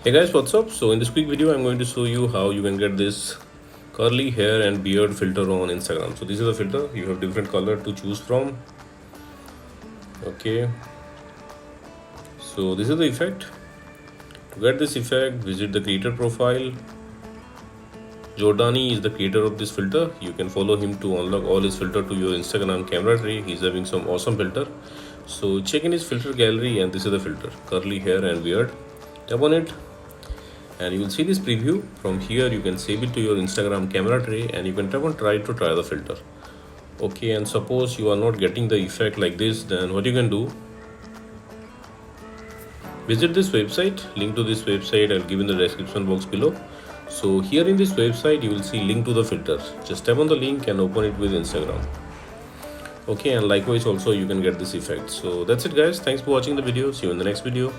Hey guys, what's up? So in this quick video I'm going to show you how you can get this curly hair and beard filter on Instagram. So this is a filter, you have different color to choose from. Okay, so this is the effect. To get this effect, visit the creator profile. Jordani is the creator of this filter. You can follow him to unlock all his filter to your Instagram camera tray. He's having some awesome filter. So check in his filter gallery and this is the filter, curly hair and beard. Tap on it and you will see this preview. From here you can save it to your Instagram camera tray and you can tap on try to try the filter. Okay, and suppose you are not getting the effect like this, then what you can do, visit this website. Link to this website I'll give in the description box below. So here in this website you will see link to the filter. Just tap on the link and open it with Instagram. Okay, and likewise also you can get this effect. So that's it guys, thanks for watching the video. See you in the next video.